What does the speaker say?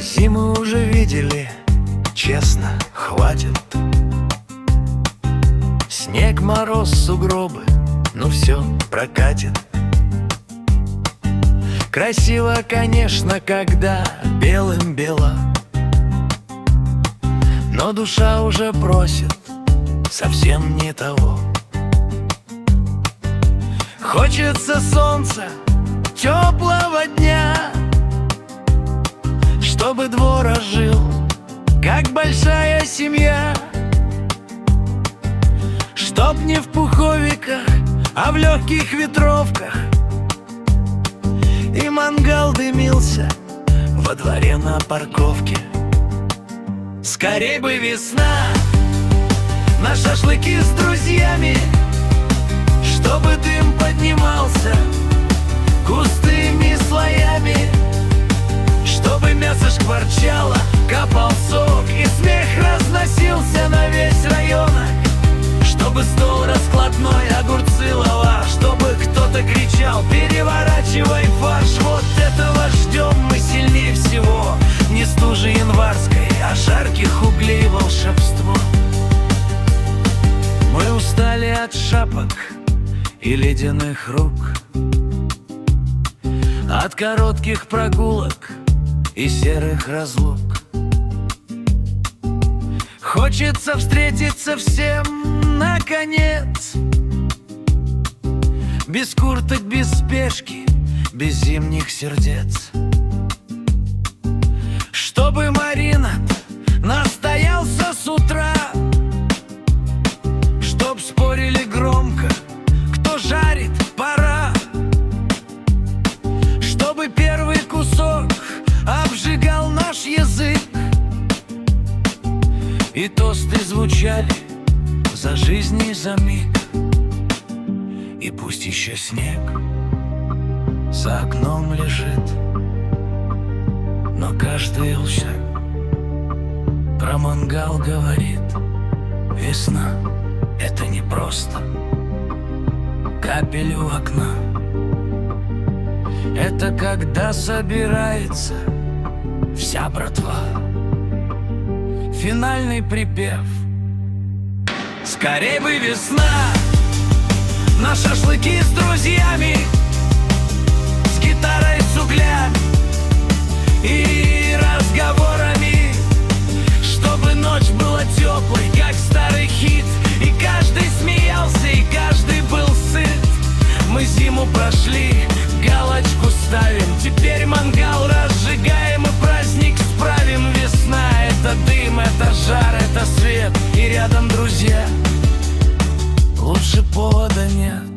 Зимы уже видели, честно, хватит. Снег, мороз, сугробы, ну все прокатит. Красиво, конечно, когда белым бело, но душа уже просит совсем не того. Хочется солнца, теплого дня, чтобы двор ожил, как большая семья. Чтоб не в пуховиках, а в легких ветровках, и мангал дымился во дворе на парковке. Скорей бы весна, на шашлыки с друзьями, чтобы дым поднимался густыми слоями, чтобы мясо шкварчало, капал сок, и смех разносился на весь районок, чтобы стол раскладной, огурцы, лаваш, чтобы кто-то кричал: переворачивай фарш. Вот этого ждем мы сильнее всего, не стужи январской, а жарких углей волшебство. Мы устали от шапок и ледяных рук, от коротких прогулок и серых разлук. Хочется встретиться всем наконец, без курток, без спешки, без зимних сердец. Чтобы маринад настоялся с утра, чтоб спорили громко, кто жарит, пора. Чтобы первый кусок обжигал наш язык, и тосты звучали за жизнь и за миг. И пусть еще снег за окном лежит, но каждый лжет, про мангал говорит. Весна — это не просто капель у окна, это когда собирается вся братва. Финальный припев: скорей бы весна, на шашлыки с друзьями, с гитарой, с углями и разговорами, чтобы ночь была теплой, как старый хит, и каждый смеялся, и каждый был сыт. Мы зиму прошли, галочку ставим, теперь мангал разжигаем и праздник справим. Весна — это дым, это жар, это свет, и рядом друзья. Лучше повода нет.